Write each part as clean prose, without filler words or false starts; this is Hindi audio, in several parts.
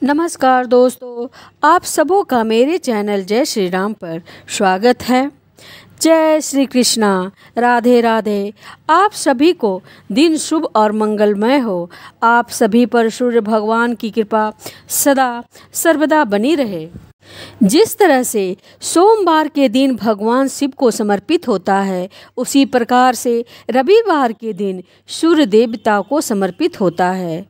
नमस्कार दोस्तों, आप सबों का मेरे चैनल जय श्री राम पर स्वागत है। जय श्री कृष्णा, राधे राधे। आप सभी को दिन शुभ और मंगलमय हो। आप सभी पर सूर्य भगवान की कृपा सदा सर्वदा बनी रहे। जिस तरह से सोमवार के दिन भगवान शिव को समर्पित होता है, उसी प्रकार से रविवार के दिन सूर्य देवता को समर्पित होता है।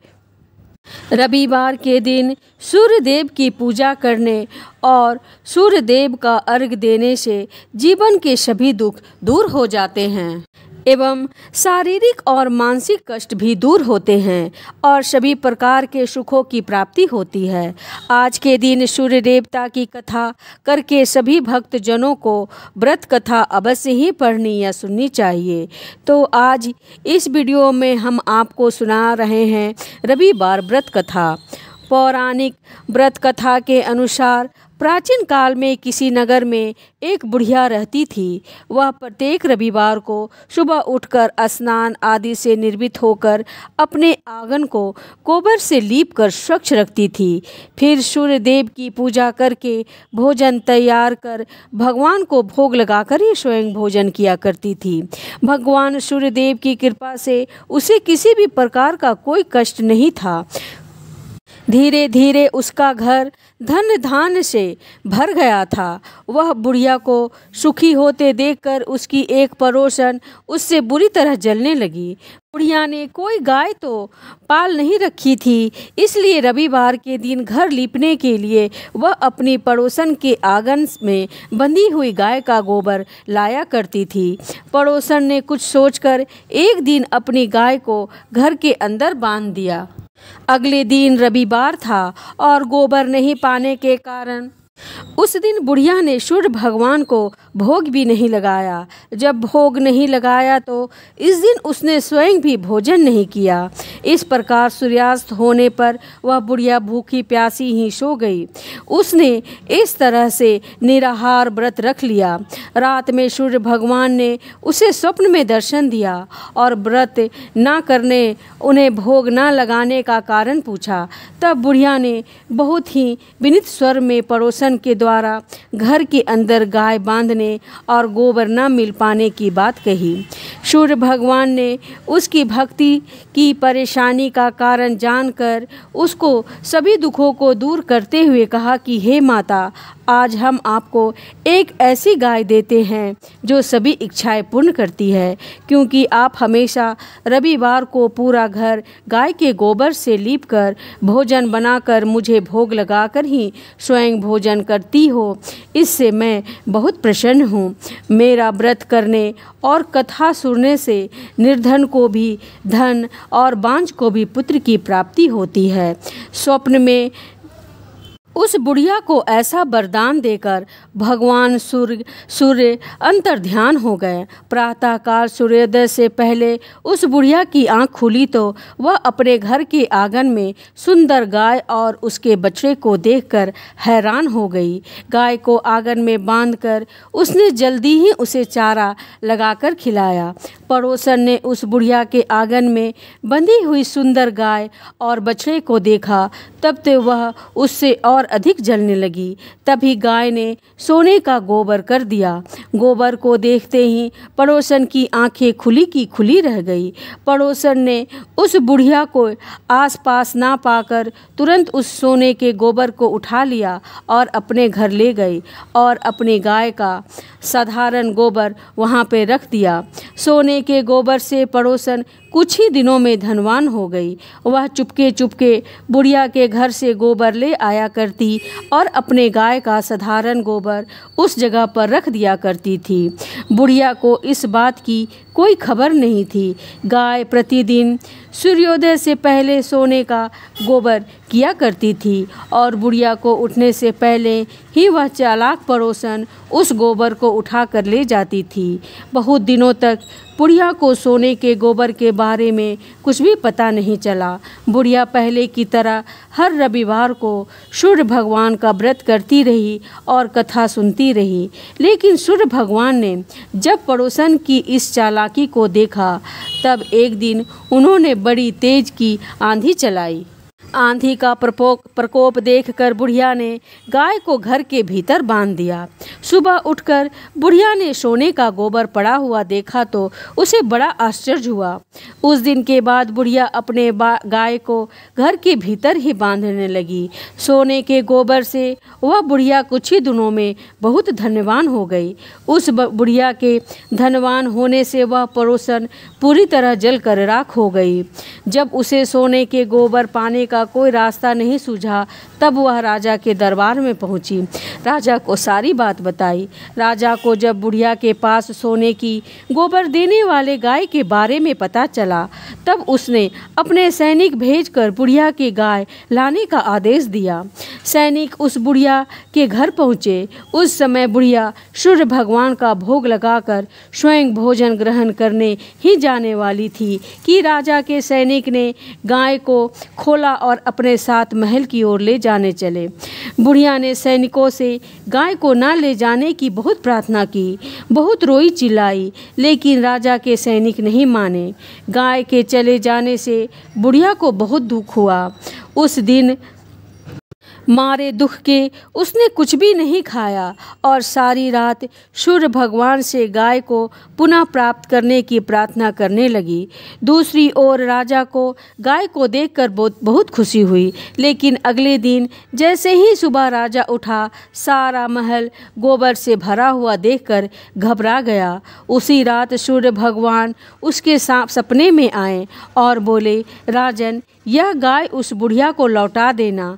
रविवार के दिन सूर्य देव की पूजा करने और सूर्य देव का अर्घ देने से जीवन के सभी दुख दूर हो जाते हैं एवं शारीरिक और मानसिक कष्ट भी दूर होते हैं और सभी प्रकार के सुखों की प्राप्ति होती है। आज के दिन सूर्य देवता की कथा करके सभी भक्त जनों को व्रत कथा अवश्य ही पढ़नी या सुननी चाहिए। तो आज इस वीडियो में हम आपको सुना रहे हैं रविवार व्रत कथा। पौराणिक व्रत कथा के अनुसार प्राचीन काल में किसी नगर में एक बुढ़िया रहती थी। वह प्रत्येक रविवार को सुबह उठकर स्नान आदि से निर्मित होकर अपने आंगन को गोबर से लीपकर स्वच्छ रखती थी। फिर सूर्य देव की पूजा करके भोजन तैयार कर भगवान को भोग लगाकर ही स्वयं भोजन किया करती थी। भगवान सूर्य देव की कृपा से उसे किसी भी प्रकार का कोई कष्ट नहीं था। धीरे धीरे उसका घर धन धान्य से भर गया था। वह बुढ़िया को सुखी होते देखकर उसकी एक पड़ोसन उससे बुरी तरह जलने लगी। बुढ़िया ने कोई गाय तो पाल नहीं रखी थी, इसलिए रविवार के दिन घर लीपने के लिए वह अपनी पड़ोसन के आंगन में बंधी हुई गाय का गोबर लाया करती थी। पड़ोसन ने कुछ सोचकर एक दिन अपनी गाय को घर के अंदर बांध दिया। अगले दिन रविवार था और गोबर नहीं पाने के कारण उस दिन बुढ़िया ने सूर्य भगवान को भोग भी नहीं लगाया। जब भोग नहीं लगाया तो इस दिन उसने स्वयं भी भोजन नहीं किया। इस प्रकार सूर्यास्त होने पर वह बुढ़िया भूखी प्यासी ही सो गई। उसने इस तरह से निराहार व्रत रख लिया। रात में सूर्य भगवान ने उसे स्वप्न में दर्शन दिया और व्रत न करने, उन्हें भोग न लगाने का कारण पूछा। तब बुढ़िया ने बहुत ही विनीत स्वर में पड़ोसन के द्वारा घर के अंदर गाय बांधने और गोबर न मिल पाने की बात कही। सूर्य भगवान ने उसकी भक्ति की परेशानी का कारण जानकर उसको सभी दुखों को दूर करते हुए कहा कि हे माता, आज हम आपको एक ऐसी गाय देते हैं जो सभी इच्छाएं पूर्ण करती है, क्योंकि आप हमेशा रविवार को पूरा घर गाय के गोबर से लीपकर भोजन बनाकर मुझे भोग लगाकर ही स्वयं भोजन करती हो। इससे मैं बहुत प्रसन्न हूँ। मेरा व्रत करने और कथा सुनने से निर्धन को भी धन और बांझ को भी पुत्र की प्राप्ति होती है। स्वप्न में उस बुढ़िया को ऐसा वरदान देकर भगवान सूर्य अंतर्ध्यान हो गए। प्रातःकाल सूर्योदय से पहले उस बुढ़िया की आंख खुली तो वह अपने घर के आंगन में सुंदर गाय और उसके बछड़े को देखकर हैरान हो गई। गाय को आंगन में बांधकर उसने जल्दी ही उसे चारा लगाकर खिलाया। पड़ोसन ने उस बुढ़िया के आंगन में बंधी हुई सुंदर गाय और बछड़े को देखा, तब तो वह उससे और अधिक जलने लगी। तभी गाय ने सोने का गोबर कर दिया। गोबर को देखते ही पड़ोसन की आंखें खुली की खुली रह गई। पड़ोसन ने उस बुढ़िया को आसपास ना पाकर तुरंत उस सोने के गोबर को उठा लिया और अपने घर ले गई और अपनी गाय का साधारण गोबर वहां पे रख दिया। सोने के गोबर से पड़ोसन कुछ ही दिनों में धनवान हो गई। वह चुपके चुपके बुढ़िया के घर से गोबर ले आया करती और अपने गाय का साधारण गोबर उस जगह पर रख दिया करती थी। बुढ़िया को इस बात की कोई खबर नहीं थी। गाय प्रतिदिन सूर्योदय से पहले सोने का गोबर किया करती थी और बुढ़िया को उठने से पहले ही वह चालाक पड़ोसन उस गोबर को उठा कर ले जाती थी। बहुत दिनों तक बुढ़िया को सोने के गोबर के बारे में कुछ भी पता नहीं चला। बुढ़िया पहले की तरह हर रविवार को सूर्य भगवान का व्रत करती रही और कथा सुनती रही। लेकिन सूर्य भगवान ने जब पड़ोसन की इस चालाकी को देखा, तब एक दिन उन्होंने बड़ी तेज की आंधी चलाई। आंधी का प्रकोप देखकर बुढ़िया ने गाय को घर के भीतर बांध दिया। सुबह उठकर बुढ़िया ने सोने का गोबर पड़ा हुआ देखा तो उसे बड़ा आश्चर्य हुआ। उस दिन के बाद बुढ़िया अपने गाय को घर के भीतर ही बांधने लगी। सोने के गोबर से वह बुढ़िया कुछ ही दिनों में बहुत धनवान हो गई। उस बुढ़िया के धनवान होने से वह पड़ोसन पूरी तरह जलकर राख हो गई। जब उसे सोने के गोबर पाने का कोई रास्ता नहीं सूझा तब वह राजा के दरबार में पहुंची। राजा को सारी बात बताई। राजा को जब बुढ़िया के पास सोने की गोबर देने वाले गाय के बारे में पता चला तब उसने अपने सैनिक भेजकर बुढ़िया की गाय लाने का आदेश दिया। सैनिक उस बुढ़िया के घर पहुँचे। उस समय बुढ़िया सूर्य भगवान का भोग लगाकर स्वयं भोजन ग्रहण करने ही जाने वाली थी कि राजा के सैनिक ने गाय को खोला और अपने साथ महल की ओर ले जाने चले। बुढ़िया ने सैनिकों से गाय को न ले जाने की बहुत प्रार्थना की, बहुत रोई चिल्लाई, लेकिन राजा के सैनिक नहीं माने। गाय के चले जाने से बुढ़िया को बहुत दुख हुआ। उस दिन मारे दुख के उसने कुछ भी नहीं खाया और सारी रात सूर्य भगवान से गाय को पुनः प्राप्त करने की प्रार्थना करने लगी। दूसरी ओर राजा को गाय को देखकर बहुत खुशी हुई, लेकिन अगले दिन जैसे ही सुबह राजा उठा सारा महल गोबर से भरा हुआ देखकर घबरा गया। उसी रात सूर्य भगवान उसके सपने में आए और बोले, राजन, यह गाय उस बुढ़िया को लौटा देना,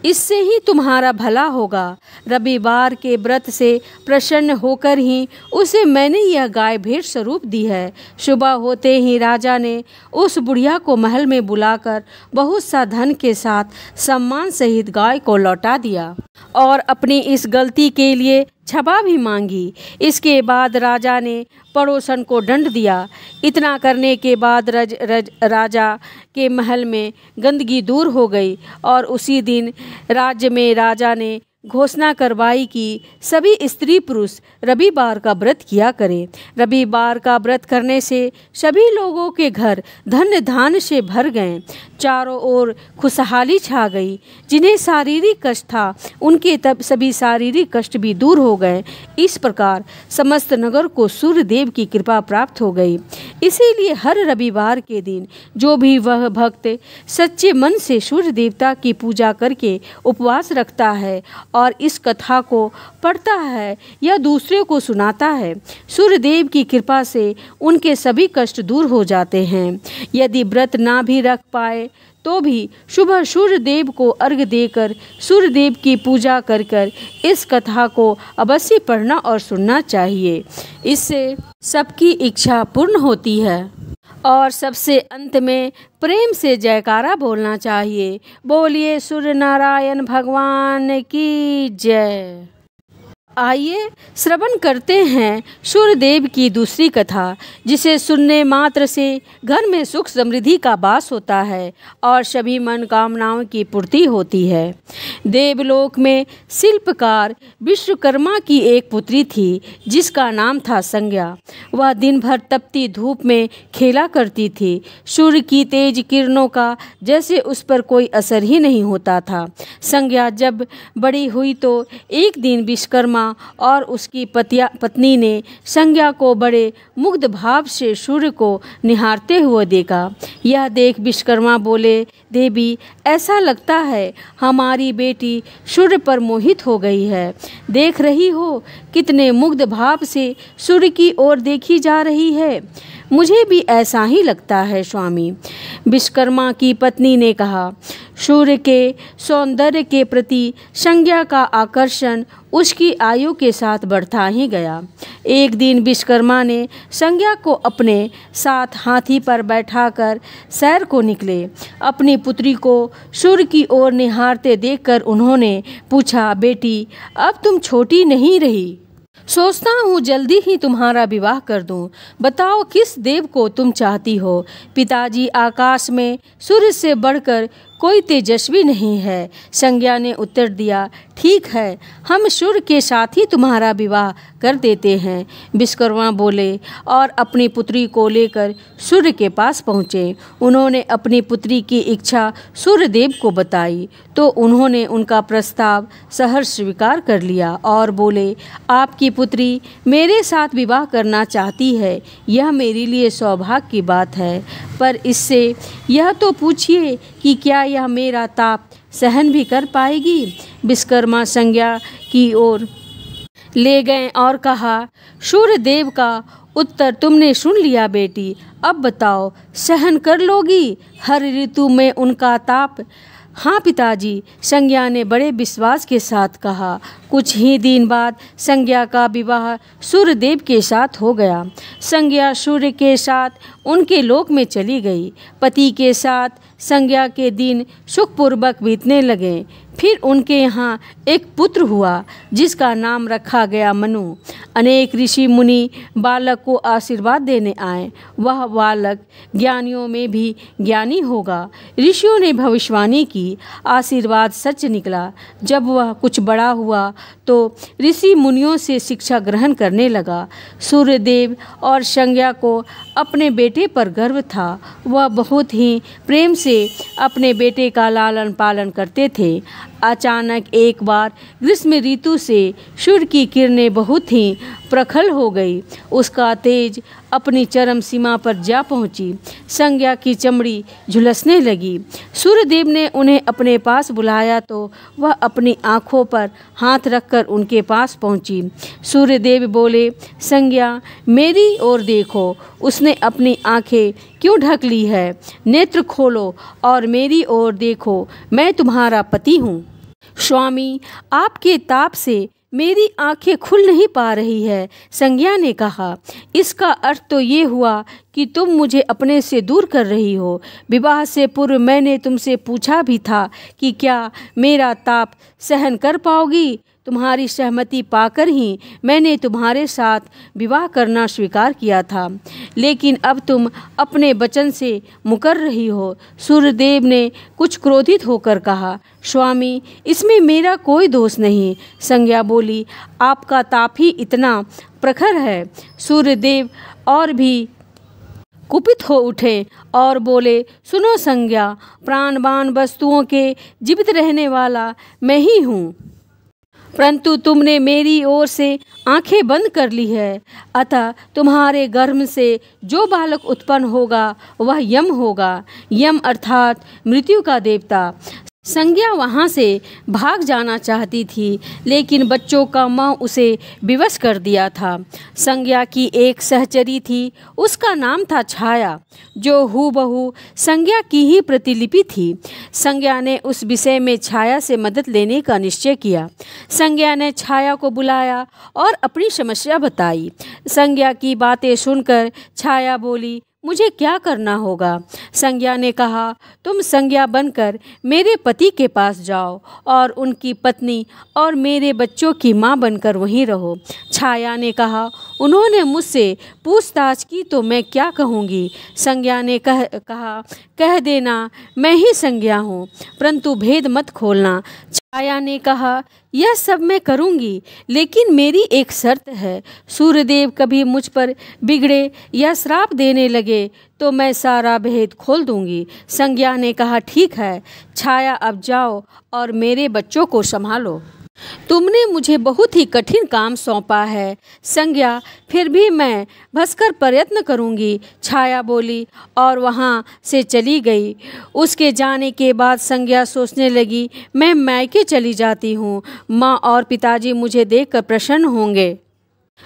इससे ही तुम्हारा भला होगा। रविवार के व्रत से प्रसन्न होकर ही उसे मैंने यह गाय भेंट स्वरूप दी है। सुबह होते ही राजा ने उस बुढ़िया को महल में बुलाकर बहुत सा धन के साथ सम्मान सहित गाय को लौटा दिया और अपनी इस गलती के लिए क्षमा भी मांगी। इसके बाद राजा ने पड़ोसन को दंड दिया। इतना करने के बाद राजा के महल में गंदगी दूर हो गई और उसी दिन राज्य में राजा ने घोषणा करवाई कि सभी स्त्री पुरुष रविवार का व्रत किया करें। रविवार का व्रत करने से सभी लोगों के घर धन धान्य से भर गए। चारों ओर खुशहाली छा गई। जिन्हें शारीरिक कष्ट था उनके तब सभी शारीरिक कष्ट भी दूर हो गए। इस प्रकार समस्त नगर को सूर्य देव की कृपा प्राप्त हो गई। इसीलिए हर रविवार के दिन जो भी वह भक्त सच्चे मन से सूर्य देवता की पूजा करके उपवास रखता है और इस कथा को पढ़ता है या दूसरे को सुनाता है, सूर्य देव की कृपा से उनके सभी कष्ट दूर हो जाते हैं। यदि व्रत ना भी रख पाए तो भी सुबह सूर्य देव को अर्घ्य देकर सूर्य देव की पूजा कर कर इस कथा को अवश्य पढ़ना और सुनना चाहिए। इससे सबकी इच्छा पूर्ण होती है। और सबसे अंत में प्रेम से जयकारा बोलना चाहिए। बोलिए सूर्य नारायण भगवान की जय। आइए श्रवण करते हैं सूर्यदेव की दूसरी कथा, जिसे सुनने मात्र से घर में सुख समृद्धि का वास होता है और सभी मनोकामनाओं की पूर्ति होती है। देवलोक में शिल्पकार विश्वकर्मा की एक पुत्री थी जिसका नाम था संज्ञा। वह दिन भर तपती धूप में खेला करती थी। सूर्य की तेज किरणों का जैसे उस पर कोई असर ही नहीं होता था। संज्ञा जब बड़ी हुई तो एक दिन विश्वकर्मा और उसकी पत्नी ने संज्ञा को बड़े मुग्ध भाव से सूर्य को निहारते हुए देखा। यह देख विश्वकर्मा बोले, देवी, ऐसा लगता है हमारी बेटी सूर्य पर मोहित हो गई है। देख रही हो कितने मुग्ध भाव से सूर्य की ओर देखी जा रही है। मुझे भी ऐसा ही लगता है स्वामी। विश्वकर्मा की पत्नी ने कहा। सूर्य के सौंदर्य के प्रति संज्ञा का आकर्षण उसकी आयु के साथ बढ़ता ही गया। एक दिन विश्वकर्मा ने संज्ञा को अपने साथ हाथी पर बैठाकर सैर को निकले। अपनी पुत्री को सूर्य की ओर निहारते देखकर उन्होंने पूछा, बेटी, अब तुम छोटी नहीं रही, सोचता हूँ जल्दी ही तुम्हारा विवाह कर दूँ। बताओ किस देव को तुम चाहती हो। पिताजी आकाश में सूर्य से बढ़कर कोई तेजस्वी नहीं है। संज्ञा ने उत्तर दिया, ठीक है, हम सूर्य के साथ ही तुम्हारा विवाह कर देते हैं। विश्वकर्मा बोले और अपनी पुत्री को लेकर सूर्य के पास पहुँचे। उन्होंने अपनी पुत्री की इच्छा सूर्यदेव को बताई तो उन्होंने उनका प्रस्ताव सहर्ष स्वीकार कर लिया और बोले, आपकी पुत्री मेरे साथ विवाह करना चाहती है, यह मेरे लिए सौभाग्य की बात है, पर इससे यह तो पूछिए कि क्या यह मेरा ताप सहन भी कर पाएगी। विश्वकर्मा संज्ञा की ओर ले गए और कहा, सूर्यदेव का उत्तर तुमने सुन लिया बेटी, अब बताओ सहन कर लोगी हर ऋतु में उनका ताप। हाँ पिताजी, संज्ञा ने बड़े विश्वास के साथ कहा। कुछ ही दिन बाद संज्ञा का विवाह सूर्यदेव के साथ हो गया। संज्ञा सूर्य के साथ उनके लोक में चली गई। पति के साथ संज्ञा के दिन सुखपूर्वक बीतने लगे। फिर उनके यहाँ एक पुत्र हुआ जिसका नाम रखा गया मनु। अनेक ऋषि मुनि बालक को आशीर्वाद देने आए। वह बालक ज्ञानियों में भी ज्ञानी होगा। ऋषियों ने भविष्यवाणी की, आशीर्वाद सच निकला। जब वह कुछ बड़ा हुआ तो ऋषि मुनियों से शिक्षा ग्रहण करने लगा। सूर्यदेव और संज्ञा को अपने बेटे पर गर्व था। वह बहुत ही प्रेम से अपने बेटे का लालन पालन करते थे। अचानक एक बार ग्रीष्म ऋतु से सूर्य की किरणें बहुत ही प्रखर हो गई। उसका तेज अपनी चरम सीमा पर जा पहुंची। संज्ञा की चमड़ी झुलसने लगी। सूर्यदेव ने उन्हें अपने पास बुलाया तो वह अपनी आँखों पर हाथ रखकर उनके पास पहुंची। सूर्यदेव बोले, संज्ञा मेरी ओर देखो। उसने अपनी आँखें क्यों ढक ली है? नेत्र खोलो और मेरी ओर देखो, मैं तुम्हारा पति हूँ। स्वामी, आपके ताप से मेरी आंखें खुल नहीं पा रही है। संज्ञा ने कहा, इसका अर्थ तो ये हुआ कि तुम मुझे अपने से दूर कर रही हो। विवाह से पूर्व मैंने तुमसे पूछा भी था कि क्या मेरा ताप सहन कर पाओगी। तुम्हारी सहमति पाकर ही मैंने तुम्हारे साथ विवाह करना स्वीकार किया था, लेकिन अब तुम अपने वचन से मुकर रही हो। सूर्यदेव ने कुछ क्रोधित होकर कहा, स्वामी, इसमें मेरा कोई दोष नहीं। संज्ञा बोली, आपका ताप ही इतना प्रखर है। सूर्यदेव और भी कुपित हो उठे और बोले, सुनो संज्ञा, प्राणवान वस्तुओं के जीवित रहने वाला मैं ही हूँ, परंतु तुमने मेरी ओर से आंखें बंद कर ली है। अतः तुम्हारे गर्भ से जो बालक उत्पन्न होगा वह यम होगा। यम अर्थात मृत्यु का देवता। संज्ञा वहाँ से भाग जाना चाहती थी, लेकिन बच्चों का मोह उसे विवश कर दिया था। संज्ञा की एक सहचरी थी, उसका नाम था छाया, जो हूबहू संज्ञा की ही प्रतिलिपि थी। संज्ञा ने उस विषय में छाया से मदद लेने का निश्चय किया। संज्ञा ने छाया को बुलाया और अपनी समस्या बताई। संज्ञा की बातें सुनकर छाया बोली, मुझे क्या करना होगा? संज्ञा ने कहा, तुम संज्ञा बनकर मेरे पति के पास जाओ और उनकी पत्नी और मेरे बच्चों की माँ बनकर वहीं रहो। छाया ने कहा, उन्होंने मुझसे पूछताछ की तो मैं क्या कहूँगी? संज्ञा ने कहा, कह देना मैं ही संज्ञा हूँ, परंतु भेद मत खोलना। छाया ने कहा, यह सब मैं करूँगी, लेकिन मेरी एक शर्त है। सूर्यदेव कभी मुझ पर बिगड़े या श्राप देने लगे तो मैं सारा भेद खोल दूंगी। संज्ञा ने कहा, ठीक है छाया, अब जाओ और मेरे बच्चों को संभालो। तुमने मुझे बहुत ही कठिन काम सौंपा है संज्ञा, फिर भी मैं भसकर प्रयत्न करूंगी। छाया बोली और वहां से चली गई। उसके जाने के बाद संज्ञा सोचने लगी, मैं मायके चली जाती हूँ, माँ और पिताजी मुझे देखकर प्रसन्न होंगे।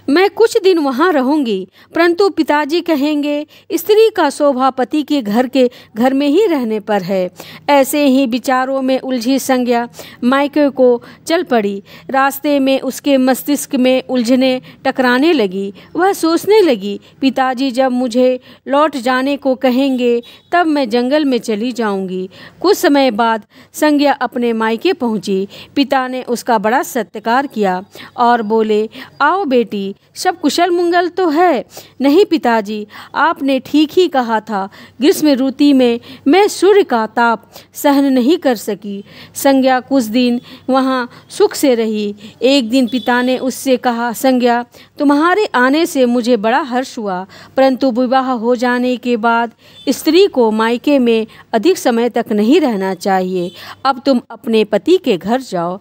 मैं कुछ दिन वहाँ रहूंगी, परंतु पिताजी कहेंगे स्त्री का शोभा पति के घर में ही रहने पर है। ऐसे ही विचारों में उलझी संज्ञा मायके को चल पड़ी। रास्ते में उसके मस्तिष्क में उलझने टकराने लगी। वह सोचने लगी, पिताजी जब मुझे लौट जाने को कहेंगे तब मैं जंगल में चली जाऊंगी। कुछ समय बाद संज्ञा अपने मायके पहुंची। पिता ने उसका बड़ा सत्कार किया और बोले, आओ बेटी, पिताजी, सब कुशल मंगल तो है? नहीं पिताजी, आपने ठीक ही कहा था। ग्रीष्म ऋतु में मैं सूर्य का ताप सहन नहीं कर सकी। संज्ञा कुछ दिन वहाँ सुख से रही। एक दिन पिता ने उससे कहा, संज्ञा, तुम्हारे आने से मुझे बड़ा हर्ष हुआ, परंतु विवाह हो जाने के बाद स्त्री को मायके में अधिक समय तक नहीं रहना चाहिए। अब तुम अपने पति के घर जाओ,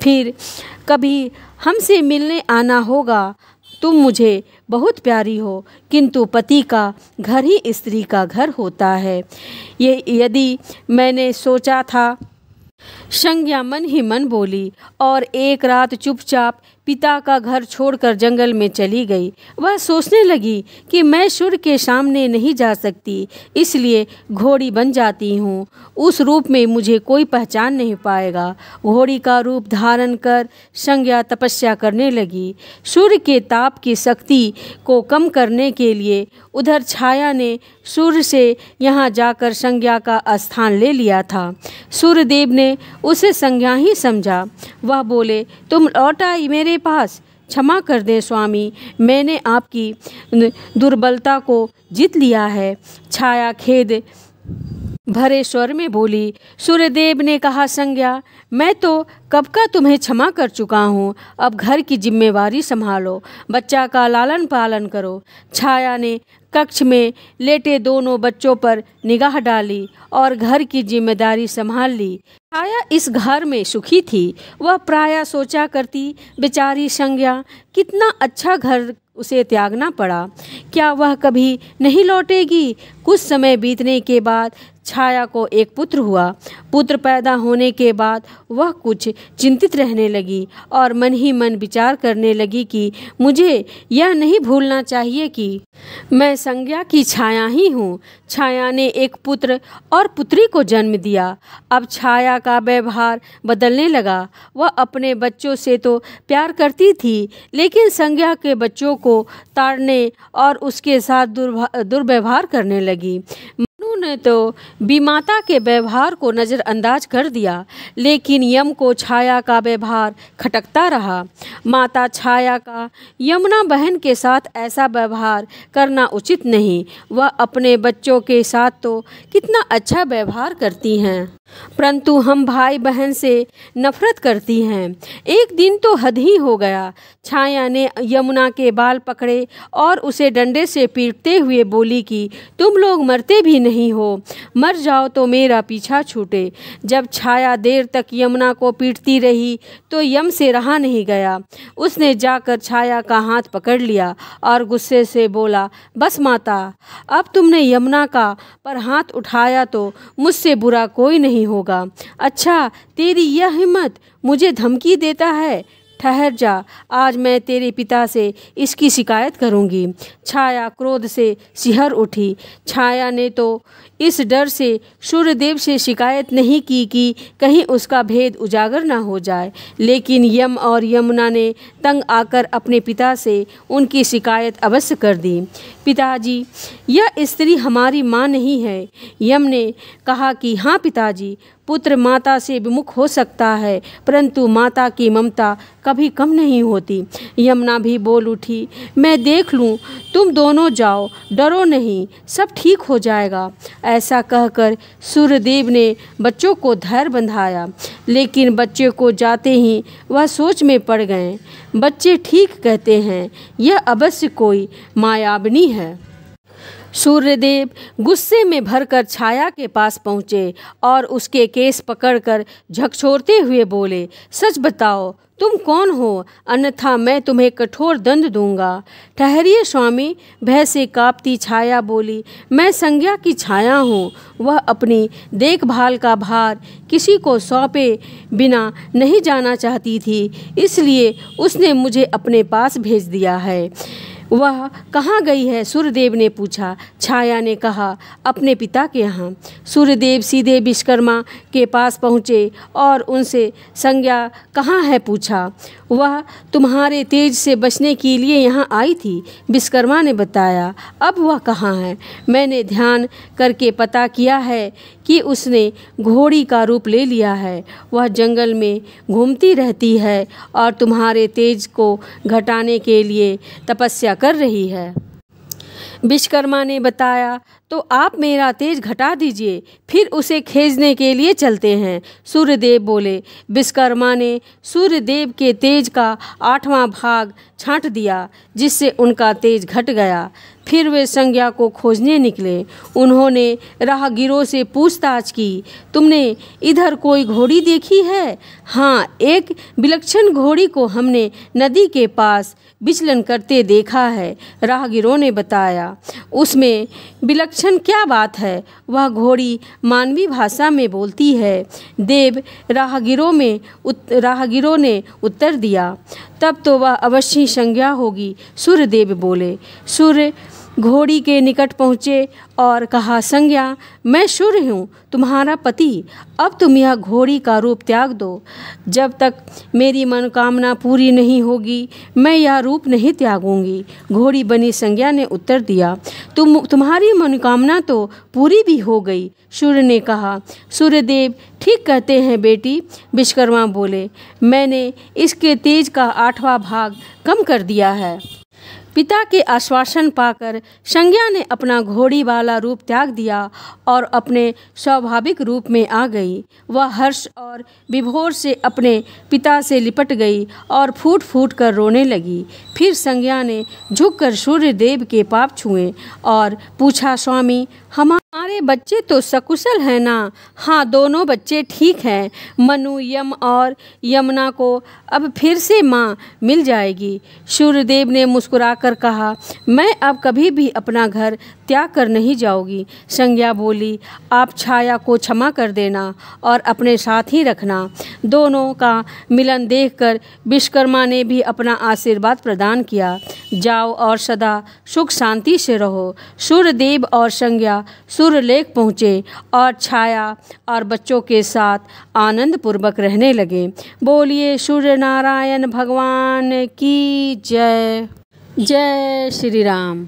फिर कभी हमसे मिलने आना होगा। तुम मुझे बहुत प्यारी हो, किंतु पति का घर ही स्त्री का घर होता है। ये यदि मैंने सोचा था, संज्ञा मन ही मन बोली और एक रात चुपचाप पिता का घर छोड़कर जंगल में चली गई। वह सोचने लगी कि मैं सूर्य के सामने नहीं जा सकती, इसलिए घोड़ी बन जाती हूँ। उस रूप में मुझे कोई पहचान नहीं पाएगा। घोड़ी का रूप धारण कर संज्ञा तपस्या करने लगी। सूर्य के ताप की शक्ति को कम करने के लिए उधर छाया ने सूर्य से यहाँ जाकर संज्ञा का स्थान ले लिया था। सूर्यदेव ने उसे संज्ञा ही समझा। वह बोले, तुम लौट आई मेरे पास। क्षमा कर दें स्वामी, मैंने आपकी दुर्बलता को जीत लिया है। छाया खेद भरे स्वर में बोली। सूर्यदेव ने कहा, संज्ञा, मैं तो कब का तुम्हें क्षमा कर चुका हूँ। अब घर की जिम्मेवारी संभालो, बच्चा का लालन पालन करो। छाया ने कक्ष में लेटे दोनों बच्चों पर निगाह डाली और घर की जिम्मेदारी संभाल ली। छाया इस घर में सुखी थी। वह प्रायः सोचा करती, बेचारी संज्ञा, कितना अच्छा घर उसे त्यागना पड़ा। क्या वह कभी नहीं लौटेगी? कुछ समय बीतने के बाद छाया को एक पुत्र हुआ। पुत्र पैदा होने के बाद वह कुछ चिंतित रहने लगी और मन ही मन विचार करने लगी कि मुझे यह नहीं भूलना चाहिए कि मैं संज्ञा की छाया ही हूँ। छाया ने एक पुत्र और पुत्री को जन्म दिया। अब छाया का व्यवहार बदलने लगा। वह अपने बच्चों से तो प्यार करती थी, लेकिन संज्ञा के बच्चों को ताड़ने और उसके साथ दुर्व्यवहार करने लगी। ने तो बीमाता के व्यवहार को नज़रअंदाज कर दिया, लेकिन यम को छाया का व्यवहार खटकता रहा। माता छाया का यमुना बहन के साथ ऐसा व्यवहार करना उचित नहीं। वह अपने बच्चों के साथ तो कितना अच्छा व्यवहार करती हैं, परंतु हम भाई बहन से नफरत करती हैं। एक दिन तो हद ही हो गया। छाया ने यमुना के बाल पकड़े और उसे डंडे से पीटते हुए बोली कि तुम लोग मरते भी नहीं हो, मर जाओ तो मेरा पीछा छूटे। जब छाया देर तक यमुना को पीटती रही तो यम से रहा नहीं गया। उसने जाकर छाया का हाथ पकड़ लिया और गुस्से से बोला, बस माता, अब तुमने यमुना का पर हाथ उठाया तो मुझसे बुरा कोई नहीं होगा। अच्छा, तेरी यह हिम्मत मुझे धमकी देता है? ठहर जा, आज मैं तेरे पिता से इसकी शिकायत करूंगी। छाया क्रोध से सिहर उठी। छाया ने तो इस डर से सूर्यदेव से शिकायत नहीं की कि कहीं उसका भेद उजागर न हो जाए, लेकिन यम और यमुना ने तंग आकर अपने पिता से उनकी शिकायत अवश्य कर दी। पिताजी, यह स्त्री हमारी माँ नहीं है। यम ने कहा कि हाँ पिताजी, पुत्र माता से विमुख हो सकता है, परंतु माता की ममता कभी कम नहीं होती। यमुना भी बोल उठी, मैं देख लूँ, तुम दोनों जाओ, डरो नहीं, सब ठीक हो जाएगा। ऐसा कहकर सूर्यदेव ने बच्चों को धैर्य बंधाया, लेकिन बच्चे को जाते ही वह सोच में पड़ गए। बच्चे ठीक कहते हैं, यह अवश्य कोई मायाविनी है। सूर्यदेव गुस्से में भरकर छाया के पास पहुँचे और उसके केस पकड़कर झकझोरते हुए बोले, सच बताओ, तुम कौन हो, अन्यथा मैं तुम्हें कठोर दंड दूंगा। ठहरिए स्वामी, भय से कांपती छाया बोली, मैं संज्ञा की छाया हूँ। वह अपनी देखभाल का भार किसी को सौंपे बिना नहीं जाना चाहती थी, इसलिए उसने मुझे अपने पास भेज दिया है। वह कहाँ गई है? सूर्यदेव ने पूछा। छाया ने कहा, अपने पिता के यहाँ। सूर्यदेव सीधे विश्वकर्मा के पास पहुँचे और उनसे संज्ञा कहाँ है पूछा। वह तुम्हारे तेज से बचने के लिए यहाँ आई थी, विश्वकर्मा ने बताया। अब वह कहाँ है? मैंने ध्यान करके पता किया है कि उसने घोड़ी का रूप ले लिया है। वह जंगल में घूमती रहती है और तुम्हारे तेज को घटाने के लिए तपस्या कर रही है। विश्वकर्मा ने बताया, तो आप मेरा तेज घटा दीजिए, फिर उसे खींचने के लिए चलते हैं। सूर्यदेव बोले। विश्वकर्मा ने सूर्यदेव के तेज का 8वां भाग छांट दिया, जिससे उनका तेज घट गया। फिर वे संज्ञा को खोजने निकले। उन्होंने राहगीरों से पूछताछ की, तुमने इधर कोई घोड़ी देखी है? हाँ, एक विलक्षण घोड़ी को हमने नदी के पास विचलन करते देखा है, राहगीरों ने बताया। उसमें विलक्षण क्या बात है? वह घोड़ी मानवी भाषा में बोलती है। देव राहगीरों ने उत्तर दिया। तब तो वह अवश्य संज्ञा होगी, सूर्यदेव बोले। सूर्य घोड़ी के निकट पहुँचे और कहा, संज्ञा, मैं सूर्य हूँ, तुम्हारा पति। अब तुम यह घोड़ी का रूप त्याग दो। जब तक मेरी मनोकामना पूरी नहीं होगी, मैं यह रूप नहीं त्यागूंगी। घोड़ी बनी संज्ञा ने उत्तर दिया। तुम्हारी मनोकामना तो पूरी भी हो गई, सूर्य ने कहा। सूर्यदेव ठीक कहते हैं बेटी, विश्वकर्मा बोले। मैंने इसके तेज का 8वां भाग कम कर दिया है। पिता के आश्वासन पाकर संज्ञा ने अपना घोड़ी वाला रूप त्याग दिया और अपने स्वाभाविक रूप में आ गई। वह हर्ष और विभोर से अपने पिता से लिपट गई और फूट फूट कर रोने लगी। फिर संज्ञा ने झुककर सूर्यदेव के पाँव छुए और पूछा, स्वामी, हमारे बच्चे तो सकुशल हैं ना? हाँ, दोनों बच्चे ठीक हैं। मनु, यम और यमुना को अब फिर से माँ मिल जाएगी। सूर्यदेव ने मुस्कुराकर कहा, मैं अब कभी भी अपना घर त्याग कर नहीं जाऊंगी। संज्ञा बोली, आप छाया को क्षमा कर देना और अपने साथ ही रखना। दोनों का मिलन देखकर विश्वकर्मा ने भी अपना आशीर्वाद प्रदान किया। जाओ और सदा सुख शांति से रहो। सूर्यदेव और संज्ञा सूर्यलेख पहुँचे और छाया और बच्चों के साथ आनंद पूर्वक रहने लगे। बोलिए सूर्य नारायण भगवान की जय। जय श्री राम।